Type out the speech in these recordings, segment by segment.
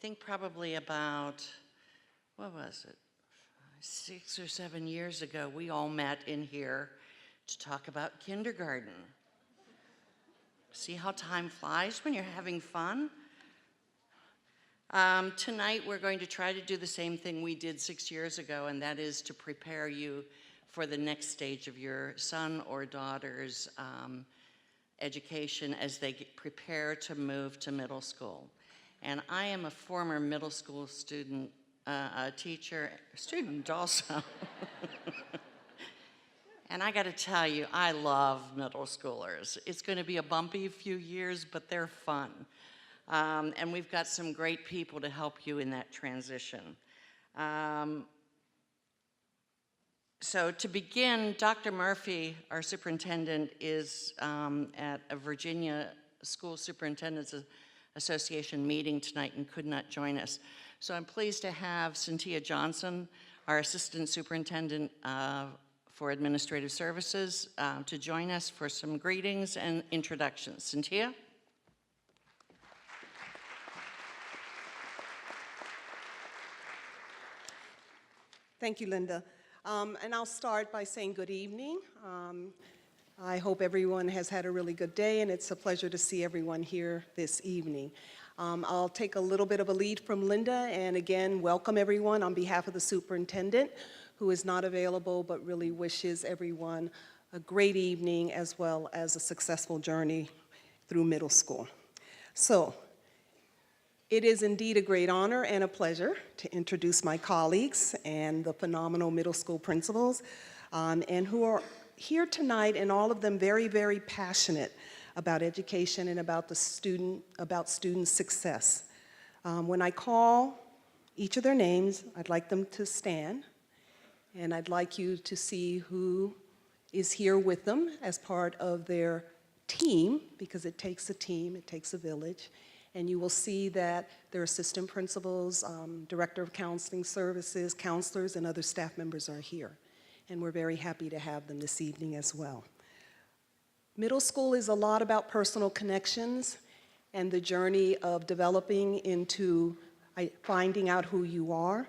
think probably about, what was it, 6 or 7 years ago, we all met in here to talk about kindergarten. See how time flies when you're having fun? Tonight we're going to try to do the same thing we did 6 years ago, and that is to prepare you for the next stage of your son or daughter's education as they prepare to move to middle school. And I am a former middle school student, teacher, student also. And I gotta tell you, I love middle schoolers. It's gonna be a bumpy few years, but they're fun. And we've got some great people to help you in that transition. So to begin, Dr. Murphy, our superintendent, is at a Virginia School Superintendents Association meeting tonight and could not join us. So I'm pleased to have Cynthia Johnson, our Assistant Superintendent for Administrative Services, to join us for some greetings and introductions. Cynthia? Thank you, Linda. And I'll start by saying good evening. I hope everyone has had a really good day, and it's a pleasure to see everyone here this evening. I'll take a little bit of a lead from Linda, and again, welcome everyone on behalf of the superintendent, who is not available but really wishes everyone a great evening as well as a successful journey through middle school. So, it is indeed a great honor and a pleasure to introduce my colleagues and the phenomenal middle school principals, and who are here tonight, and all of them very, very passionate about education and about student success. When I call each of their names, I'd like them to stand, and I'd like you to see who is here with them as part of their team, because it takes a team, it takes a village. And you will see that their assistant principals, director of counseling services, counselors, and other staff members are here. And we're very happy to have them this evening as well. Middle school is a lot about personal connections and the journey of developing into finding out who you are.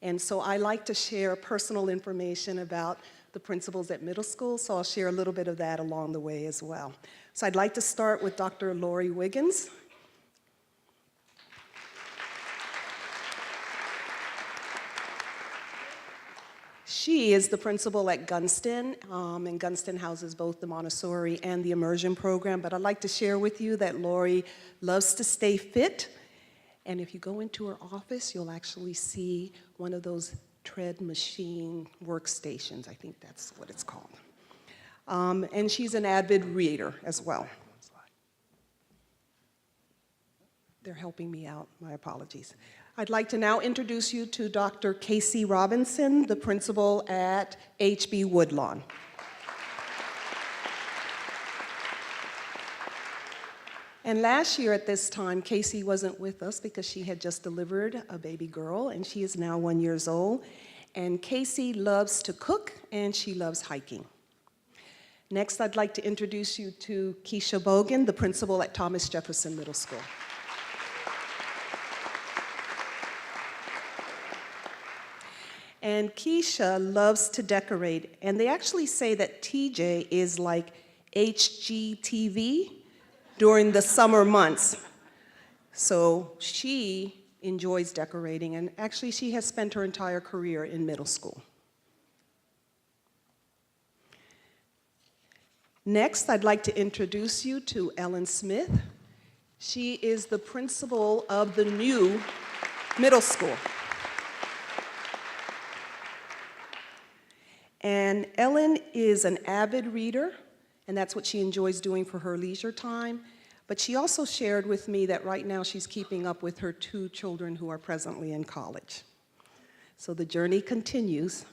And so I like to share personal information about the principals at middle school, so I'll share a little bit of that along the way as well. So I'd like to start with Dr. Lori Wiggins. She is the principal at Gunston, and Gunston houses both the Montessori and the immersion program, but I'd like to share with you that Lori loves to stay fit, and if you go into her office, you'll actually see one of those tread machine workstations. I think that's what it's called. And she's an avid reader as well. They're helping me out, my apologies. I'd like to now introduce you to Dr. Casey Robinson, the principal at HB Woodlawn. And last year at this time, Casey wasn't with us because she had just delivered a baby girl, and she is now 1 year old. And Casey loves to cook, and she loves hiking. Next, I'd like to introduce you to Keisha Bogan, the principal at Thomas Jefferson Middle School. And Keisha loves to decorate, and they actually say that TJ is like HGTV during the summer months. So she enjoys decorating, and actually she has spent her entire career in middle school. Next, I'd like to introduce you to Ellen Smith. She is the principal of the new middle school. And Ellen is an avid reader, and that's what she enjoys doing for her leisure time. But she also shared with me that right now she's keeping up with her 2 children who are presently in college. So the journey continues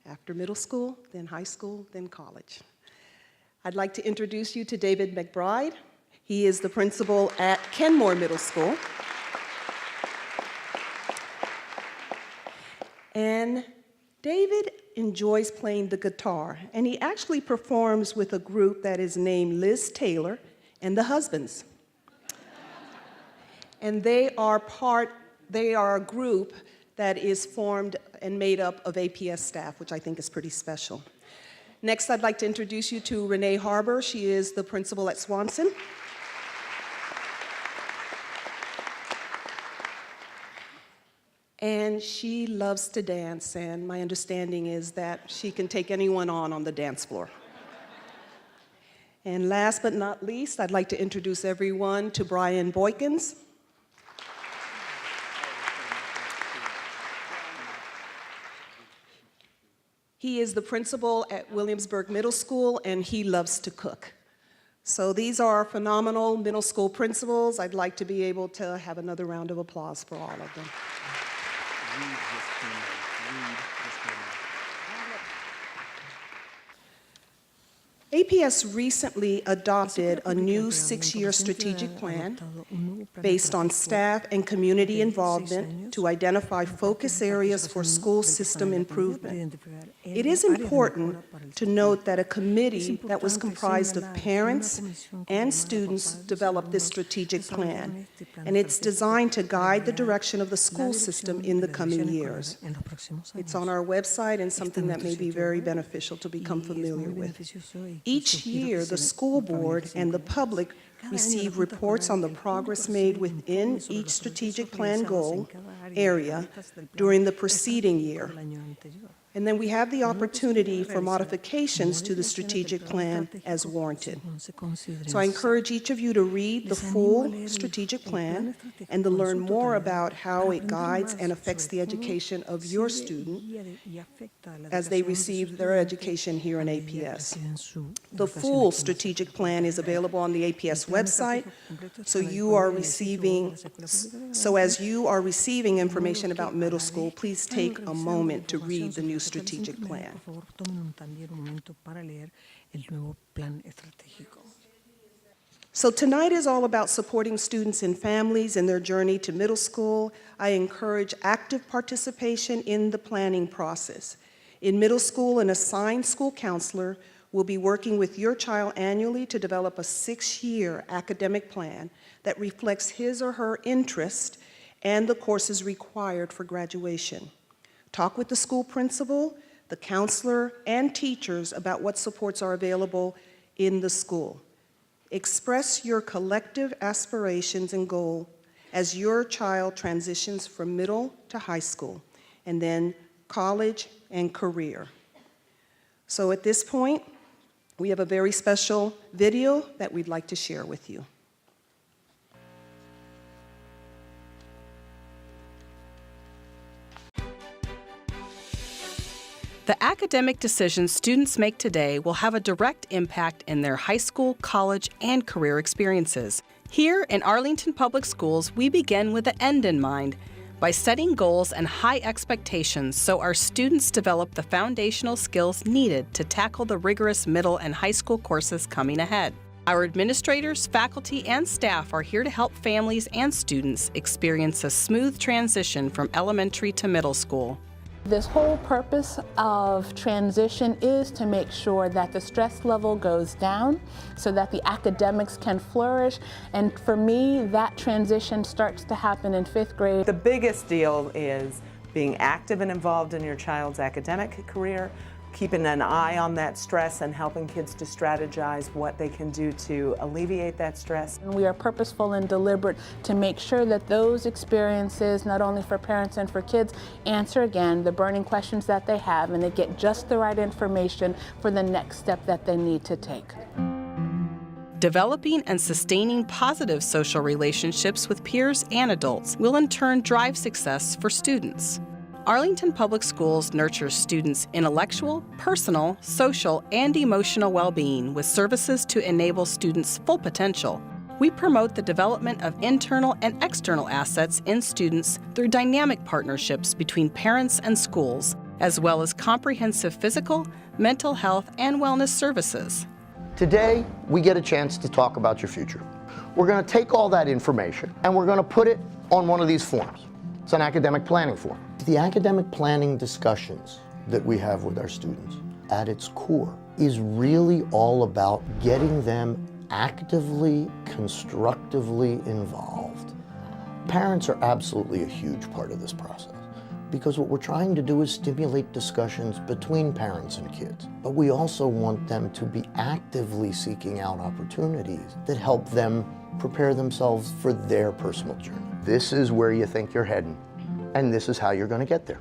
after middle school, then high school, then college. I'd like to introduce you to David McBride. He is the principal at Kenmore Middle School. And David enjoys playing the guitar, and he actually performs with a group that is named Liz Taylor and the Husbands. And they are part they are a group that is formed and made up of APS staff, which I think is pretty special. Next, I'd like to introduce you to Renee Harbour. She is the principal at Swanson. And she loves to dance, and my understanding is that she can take anyone on the dance floor. And last but not least, I'd like to introduce everyone to Brian Boykins. He is the principal at Williamsburg Middle School, and he loves to cook. So these are phenomenal middle school principals. I'd like to be able to have another round of applause for all of them. APS recently adopted a new 6-year strategic plan based on staff and community involvement to identify focus areas for school system improvement. It is important to note that a committee that was comprised of parents and students developed this strategic plan, and it's designed to guide the direction of the school system in the coming years. It's on our website and something that may be very beneficial to become familiar with. Each year, the school board and the public receive reports on the progress made within each strategic plan goal area during the preceding year. And then we have the opportunity for modifications to the strategic plan as warranted. So I encourage each of you to read the full strategic plan and to learn more about how it guides and affects the education of your student as they receive their education here in APS. The full strategic plan is available on the APS website, so as you are receiving information about middle school, please take a moment to read the new strategic plan. So tonight is all about supporting students and families in their journey to middle school. I encourage active participation in the planning process. In middle school, an assigned school counselor will be working with your child annually to develop a 6-year academic plan that reflects his or her interest and the courses required for graduation. Talk with the school principal, the counselor, and teachers about what supports are available in the school. Express your collective aspirations and goal as your child transitions from middle to high school, and then college and career. So at this point, we have a very special video that we'd like to share with you. The academic decisions students make today will have a direct impact in their high school, college, and career experiences. Here in Arlington Public Schools, we begin with the end in mind by setting goals and high expectations so our students develop the foundational skills needed to tackle the rigorous middle and high school courses coming ahead. Our administrators, faculty, and staff are here to help families and students experience a smooth transition from elementary to middle school. This whole purpose of transition is to make sure that the stress level goes down so that the academics can flourish. And for me, that transition starts to happen in 5th grade. The biggest deal is being active and involved in your child's academic career, keeping an eye on that stress and helping kids to strategize what they can do to alleviate that stress. We are purposeful and deliberate to make sure that those experiences, not only for parents and for kids, answer again the burning questions that they have, and they get just the right information for the next step that they need to take. Developing and sustaining positive social relationships with peers and adults will in turn drive success for students. Arlington Public Schools nurtures students' intellectual, personal, social, and emotional well-being with services to enable students' full potential. We promote the development of internal and external assets in students through dynamic partnerships between parents and schools, as well as comprehensive physical, mental health, and wellness services. Today, we get a chance to talk about your future. We're going to take all that information and we're going to put it on one of these forms. It's an academic planning form. The academic planning discussions that we have with our students at its core is really all about getting them actively, constructively involved. Parents are absolutely a huge part of this process, because what we're trying to do is stimulate discussions between parents and kids. But we also want them to be actively seeking out opportunities that help them prepare themselves for their personal journey. This is where you think you're heading, and this is how you're going to get there.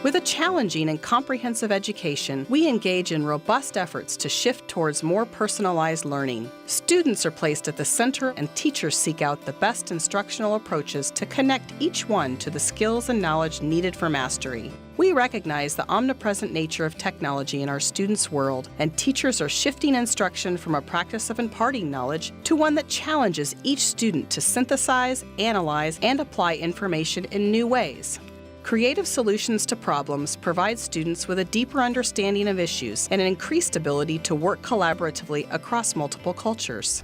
With a challenging and comprehensive education, we engage in robust efforts to shift towards more personalized learning. Students are placed at the center, and teachers seek out the best instructional approaches to connect each one to the skills and knowledge needed for mastery. We recognize the omnipresent nature of technology in our students' world, and teachers are shifting instruction from a practice of imparting knowledge to one that challenges each student to synthesize, analyze, and apply information in new ways. Creative solutions to problems provide students with a deeper understanding of issues and an increased ability to work collaboratively across multiple cultures.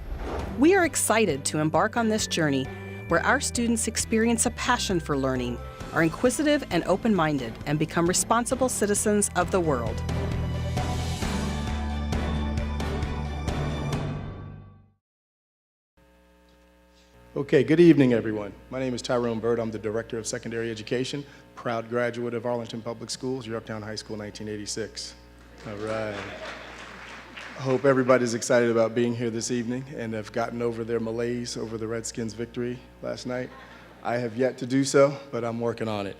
We are excited to embark on this journey where our students experience a passion for learning, are inquisitive and open-minded, and become responsible citizens of the world. Okay, good evening, everyone. My name is Tyrone Bird. I'm the Director of Secondary Education, proud graduate of Arlington Public Schools, Yorktown High School, 1986. All right. I hope everybody's excited about being here this evening and have gotten over their malaise over the Redskins' victory last night. I have yet to do so, but I'm working on it.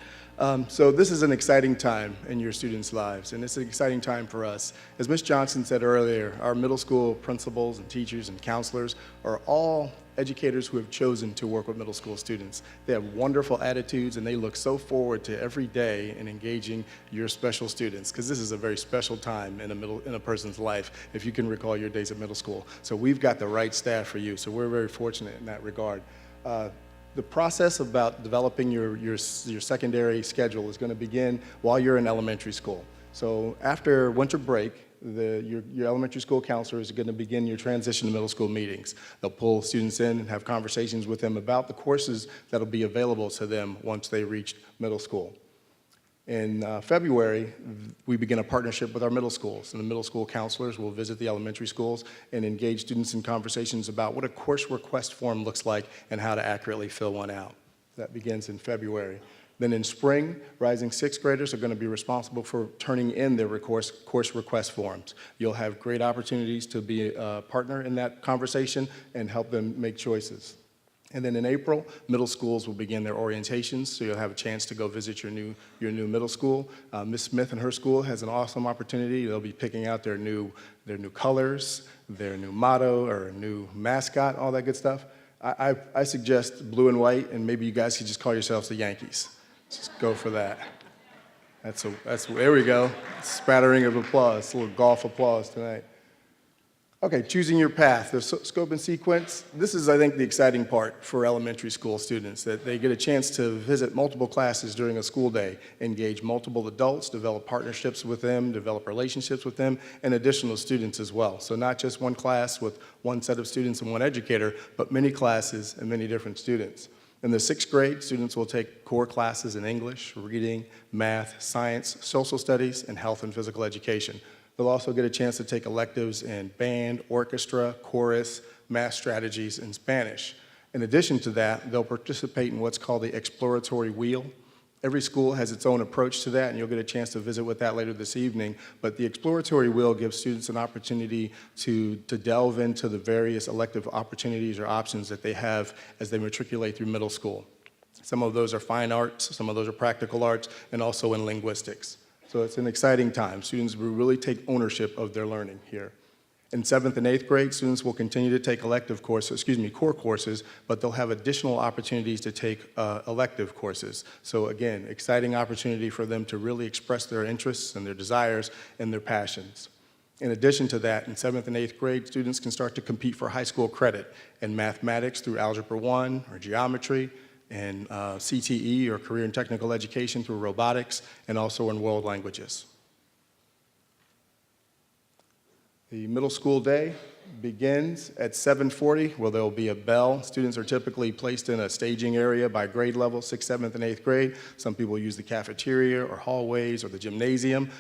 So this is an exciting time in your students' lives, and it's an exciting time for us. As Ms. Johnson said earlier, our middle school principals and teachers and counselors are all educators who have chosen to work with middle school students. They have wonderful attitudes, and they look so forward to every day in engaging your special students, because this is a very special time in a person's life, if you can recall your days at middle school. So we've got the right staff for you, so we're very fortunate in that regard. The process about developing your secondary schedule is going to begin while you're in elementary school. So after winter break, your elementary school counselor is going to begin your transition to middle school meetings. They'll pull students in and have conversations with them about the courses that will be available to them once they reach middle school. In February, we begin a partnership with our middle schools, and the middle school counselors will visit the elementary schools and engage students in conversations about what a course request form looks like and how to accurately fill one out. That begins in February. Then in spring, rising sixth graders are going to be responsible for turning in their course request forms. You'll have great opportunities to be a partner in that conversation and help them make choices. And then in April, middle schools will begin their orientations, so you'll have a chance to go visit your new middle school. Ms. Smith and her school has an awesome opportunity. They'll be picking out their new colors, their new motto, or new mascot, all that good stuff. I suggest blue and white, and maybe you guys could just call yourselves the Yankees. Just go for that. There we go. Spattering of applause, a little golf applause tonight. Okay, choosing your path, the scope and sequence. This is, I think, the exciting part for elementary school students, that they get a chance to visit multiple classes during a school day, engage multiple adults, develop partnerships with them, develop relationships with them, and additional students as well. So not just one class with one set of students and one educator, but many classes and many different students. In the sixth grade, students will take core classes in English, reading, math, science, social studies, and health and physical education. They'll also get a chance to take electives in band, orchestra, chorus, math strategies, and Spanish. In addition to that, they'll participate in what's called the exploratory wheel. Every school has its own approach to that, and you'll get a chance to visit with that later this evening. But the exploratory wheel gives students an opportunity to delve into the various elective opportunities or options that they have as they matriculate through middle school. Some of those are fine arts, some of those are practical arts, and also in linguistics. So it's an exciting time. Students will really take ownership of their learning here. In 7th and 8th grade, students will continue to take core courses, but they'll have additional opportunities to take elective courses. So again, exciting opportunity for them to really express their interests and their desires and their passions. In addition to that, in 7th and 8th grade, students can start to compete for high school credit in mathematics through Algebra 1 or geometry, and CTE, or career and technical education, through robotics, and also in world languages. The middle school day begins at 7:40, where there'll be a bell. Students are typically placed in a staging area by grade level, 6th, 7th, and 8th grade. Some people use the cafeteria or hallways or the gymnasium,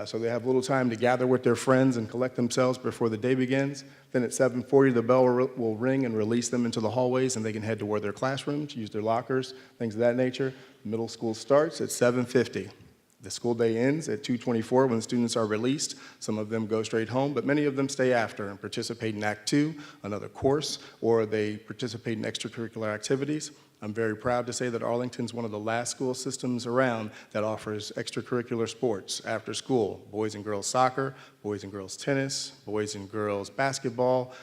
so they have little time to gather with their friends and collect themselves before the day begins. Then at 7:40, the bell will ring and release them into the hallways, and they can head toward their classrooms, use their lockers, things of that nature. Middle school starts at 7:50. The school day ends at 2:24 when students are released. Some of them go straight home, but many of them stay after and participate in Act 2, another course, or they participate in extracurricular activities. I'm very proud to say that Arlington's one of the last school systems around that offers extracurricular sports after school. Boys and girls soccer, boys and girls tennis, boys and girls basketball,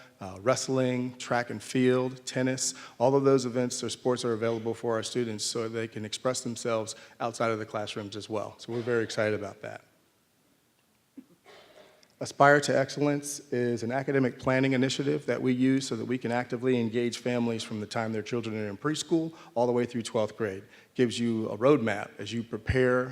wrestling, track and field, tennis. All of those events or sports are available for our students so they can express themselves outside of the classrooms as well. So we're very excited about that. Aspire to Excellence is an academic planning initiative that we use so that we can actively engage families from the time their children are in preschool all the way through 12th grade. Gives you a roadmap as you prepare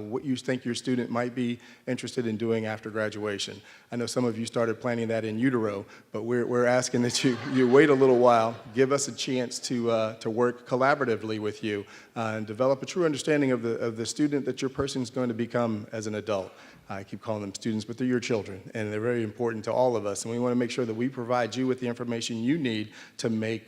what you think your student might be interested in doing after graduation. I know some of you started planning that in utero, but we're asking that you wait a little while, give us a chance to work collaboratively with you and develop a true understanding of the student that your person is going to become as an adult. I keep calling them students, but they're your children, and they're very important to all of us, and we want to make sure that we provide you with the information you need to make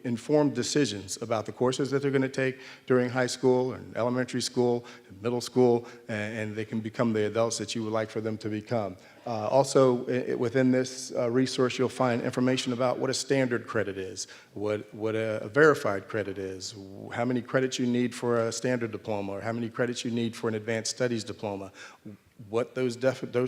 informed decisions about the courses that they're going to take during high school and elementary school and middle school, and they can become the adults that you would like for them to become. Also, within this resource, you'll find information about what a standard credit is, what a verified credit is, how many credits you need for a standard diploma, or how many credits you need for an advanced studies diploma, what those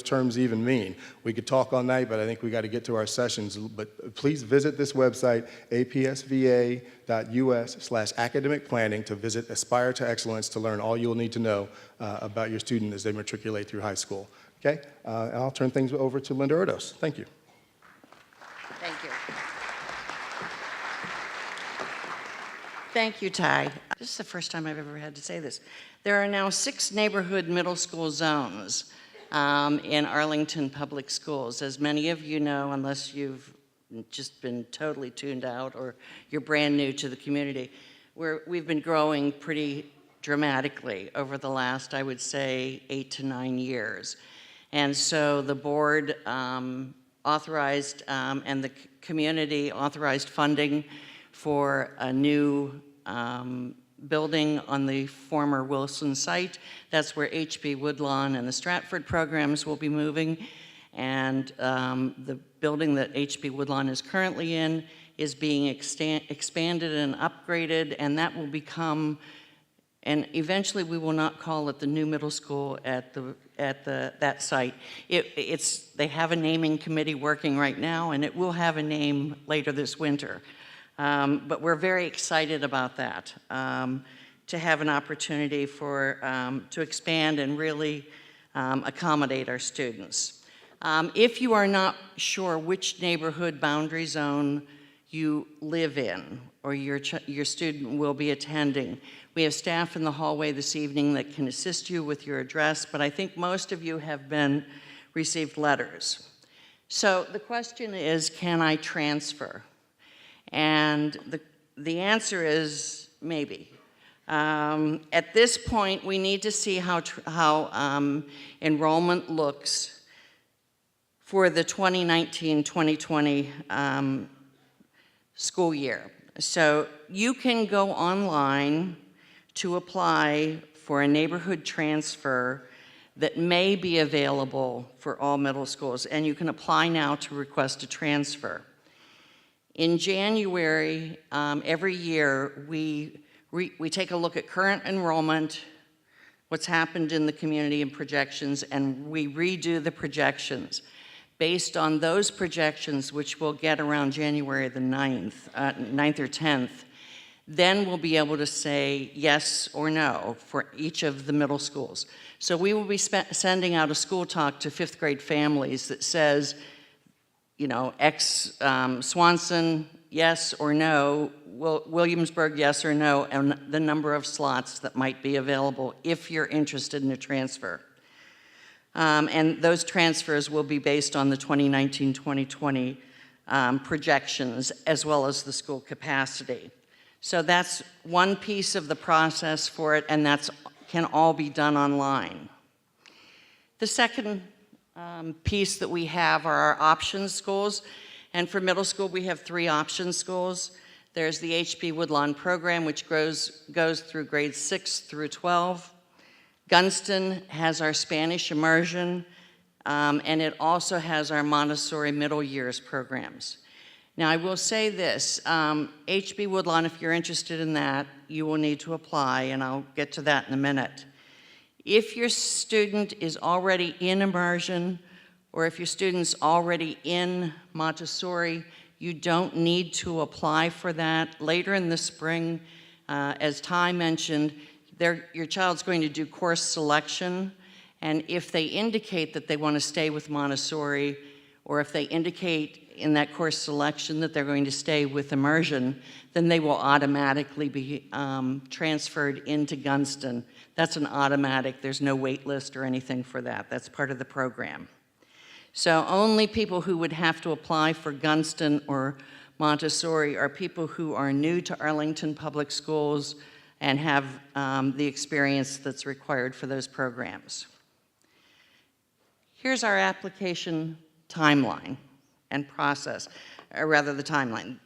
terms even mean. We could talk all night, but I think we got to get to our sessions. But please visit this website, apsva.us/academic planning, to visit Aspire to Excellence to learn all you'll need to know about your student as they matriculate through high school. Okay? And I'll turn things over to Linda Erdos. Thank you. Thank you. Thank you, Ty. This is the first time I've ever had to say this. There are now 6 neighborhood middle school zones in Arlington Public Schools. As many of you know, unless you've just been totally tuned out or you're brand new to the community, we've been growing pretty dramatically over the last, I would say, 8 to 9 years. And so the board authorized and the community authorized funding for a new building on the former Wilson site. That's where H.B. Woodlawn and the Stratford programs will be moving. And the building that H.B. Woodlawn is currently in is being expanded and upgraded, and that will become, and eventually we will not call it the new middle school at that site. They have a naming committee working right now, and it will have a name later this winter. But we're very excited about that, to have an opportunity to expand and really accommodate our students. If you are not sure which neighborhood boundary zone you live in or your student will be attending, we have staff in the hallway this evening that can assist you with your address, but I think most of you have received letters. So the question is, can I transfer? And the answer is maybe. At this point, we need to see how enrollment looks for the 2019-2020 school year. So you can go online to apply for a neighborhood transfer that may be available for all middle schools, and you can apply now to request a transfer. In January, every year, we take a look at current enrollment, what's happened in the community and projections, and we redo the projections. Based on those projections, which we'll get around January the 9th or 10th, then we'll be able to say yes or no for each of the middle schools. So we will be sending out a school talk to 5th grade families that says, you know, Swanson, yes or no, Williamsburg, yes or no, and the number of slots that might be available if you're interested in a transfer. And those transfers will be based on the 2019-2020 projections as well as the school capacity. So that's one piece of the process for it, and that can all be done online. The second piece that we have are our option schools, and for middle school we have 3 option schools. There's the H.B. Woodlawn program, which goes through grades 6 through 12. Gunston has our Spanish immersion, and it also has our Montessori middle years programs. Now, I will say this, H.B. Woodlawn, if you're interested in that, you will need to apply, and I'll get to that in a minute. If your student is already in immersion, or if your student's already in Montessori, you don't need to apply for that. Later in the spring, as Ty mentioned, your child's going to do course selection, and if they indicate that they want to stay with Montessori, or if they indicate in that course selection that they're going to stay with immersion, then they will automatically be transferred into Gunston. That's an automatic, there's no wait list or anything for that. That's part of the program. So only people who would have to apply for Gunston or Montessori are people who are new to Arlington Public Schools and have the experience that's required for those programs. Here's our application timeline and process, or rather the timeline.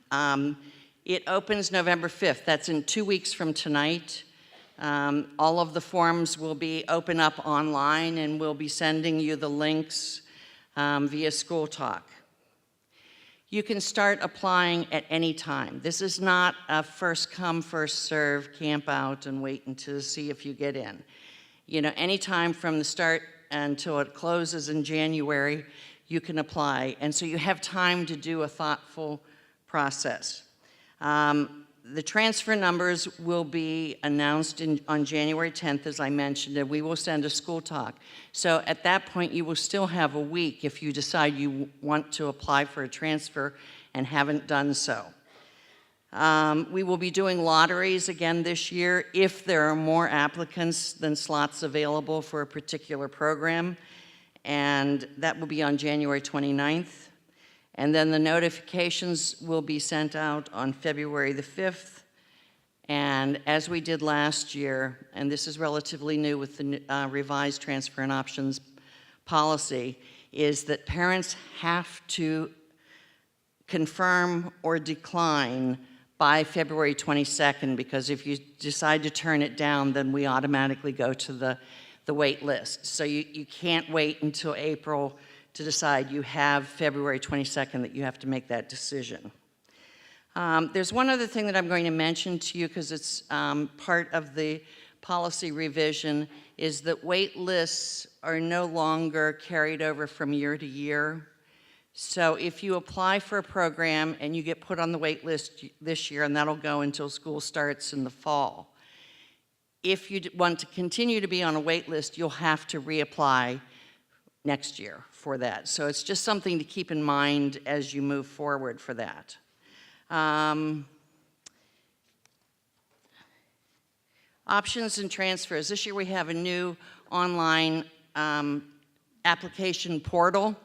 It opens November 5th. That's in 2 weeks from tonight. All of the forms will be open up online, and we'll be sending you the links via School Talk. You can start applying at any time. This is not a first come, first serve, camp out and wait until see if you get in. You know, anytime from the start until it closes in January, you can apply. And so you have time to do a thoughtful process. The transfer numbers will be announced on January 10th, as I mentioned, and we will send a School Talk. So at that point, you will still have a week if you decide you want to apply for a transfer and haven't done so. We will be doing lotteries again this year if there are more applicants than slots available for a particular program, and that will be on January 29th. And then the notifications will be sent out on February the 5th. And as we did last year, and this is relatively new with the revised transfer and options policy, is that parents have to confirm or decline by February 22nd, because if you decide to turn it down, then we automatically go to the wait list. So you can't wait until April to decide. You have February 22nd that you have to make that decision. There's one other thing that I'm going to mention to you, because it's part of the policy revision, is that wait lists are no longer carried over from year to year. So if you apply for a program and you get put on the wait list this year, and that'll go until school starts in the fall, if you want to continue to be on a wait list, you'll have to reapply next year for that. So it's just something to keep in mind as you move forward for that. Options and transfers. This year we have a new online application portal,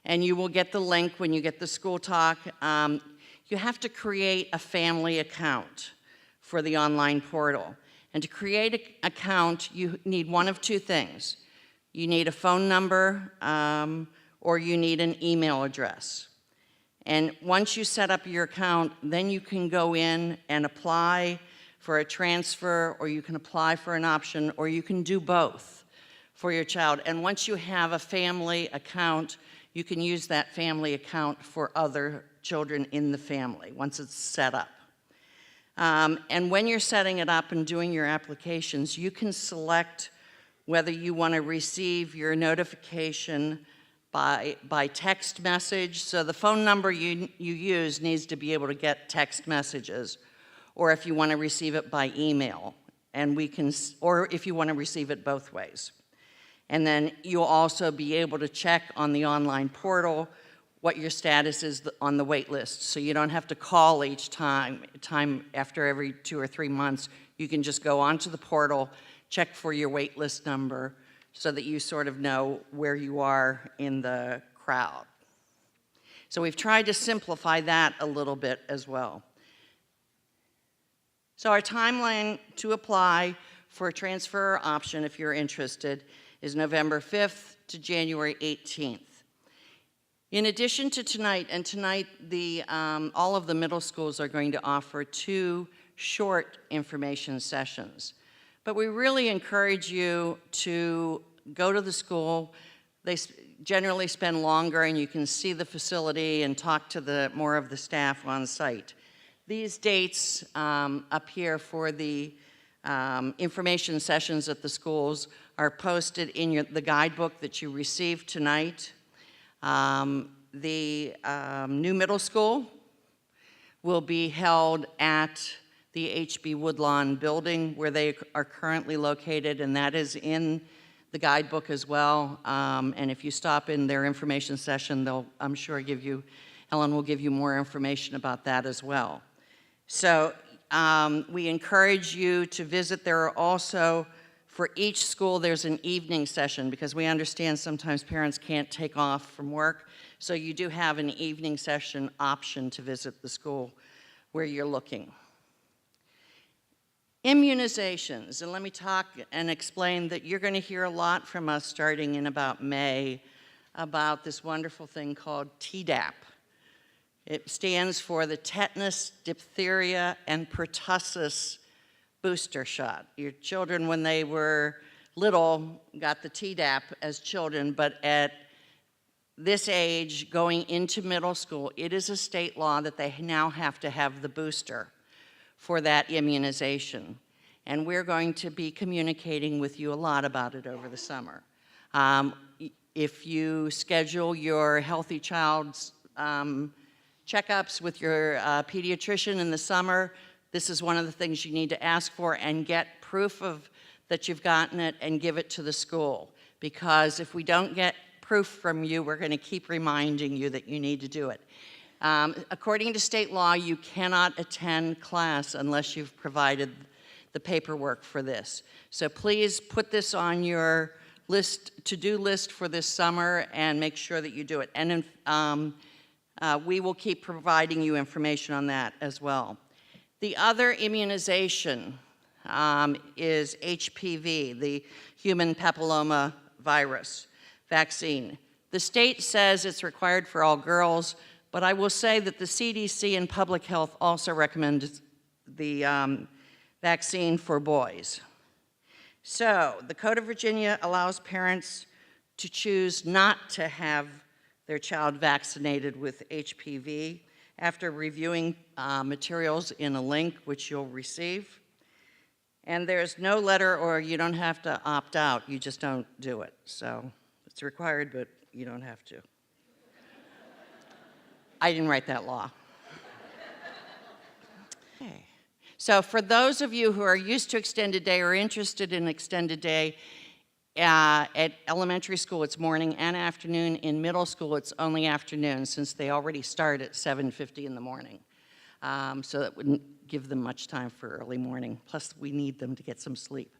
and you will get the link when you get the School Talk. You have to create a family account for the online portal. And to create an account, you need one of two things. You need a phone number, or you need an email address. And once you set up your account, then you can go in and apply for a transfer, or you can apply for an option, or you can do both for your child. And once you have a family account, you can use that family account for other children in the family once it's set up. And when you're setting it up and doing your applications, you can select whether you want to receive your notification by text message. So the phone number you use needs to be able to get text messages, or if you want to receive it by email, and or if you want to receive it both ways. And then you'll also be able to check on the online portal what your status is on the wait list. So you don't have to call each time after every 2 or 3 months. You can just go onto the portal, check for your wait list number, so that you sort of know where you are in the crowd. So we've tried to simplify that a little bit as well. So our timeline to apply for a transfer option, if you're interested, is November 5th to January 18th. In addition to tonight, and tonight all of the middle schools are going to offer 2 short information sessions. But we really encourage you to go to the school. They generally spend longer, and you can see the facility and talk to more of the staff on site. These dates up here for the information sessions at the schools are posted in the guidebook that you received tonight. The new middle school will be held at the H.B. Woodlawn building where they are currently located, and that is in the guidebook as well. And if you stop in their information session, they'll, I'm sure, Helen will give you more information about that as well. So we encourage you to visit. There are also, for each school, there's an evening session, because we understand sometimes parents can't take off from work. So you do have an evening session option to visit the school where you're looking. Immunizations, and let me talk and explain that you're going to hear a lot from us starting in about May about this wonderful thing called Tdap. It stands for the tetanus, diphtheria, and pertussis booster shot. Your children, when they were little, got the Tdap as children, but at this age, going into middle school, it is a state law that they now have to have the booster for that immunization. And we're going to be communicating with you a lot about it over the summer. If you schedule your Healthy Child's checkups with your pediatrician in the summer, this is one of the things you need to ask for and get proof of that you've gotten it and give it to the school. Because if we don't get proof from you, we're going to keep reminding you that you need to do it. According to state law, you cannot attend class unless you've provided the paperwork for this. So please put this on your to-do list for this summer and make sure that you do it. And we will keep providing you information on that as well. The other immunization is HPV, the human papilloma virus vaccine. The state says it's required for all girls, but I will say that the CDC and Public Health also recommend the vaccine for boys. So the Code of Virginia allows parents to choose not to have their child vaccinated with HPV after reviewing materials in a link which you'll receive. And there's no letter, or you don't have to opt out, you just don't do it. So it's required, but you don't have to. I didn't write that law. Okay. So for those of you who are used to extended day or interested in extended day, at elementary school it's morning and afternoon. In middle school it's only afternoon, since they already start at 7:50 in the morning. So that wouldn't give them much time for early morning. Plus we need them to get some sleep.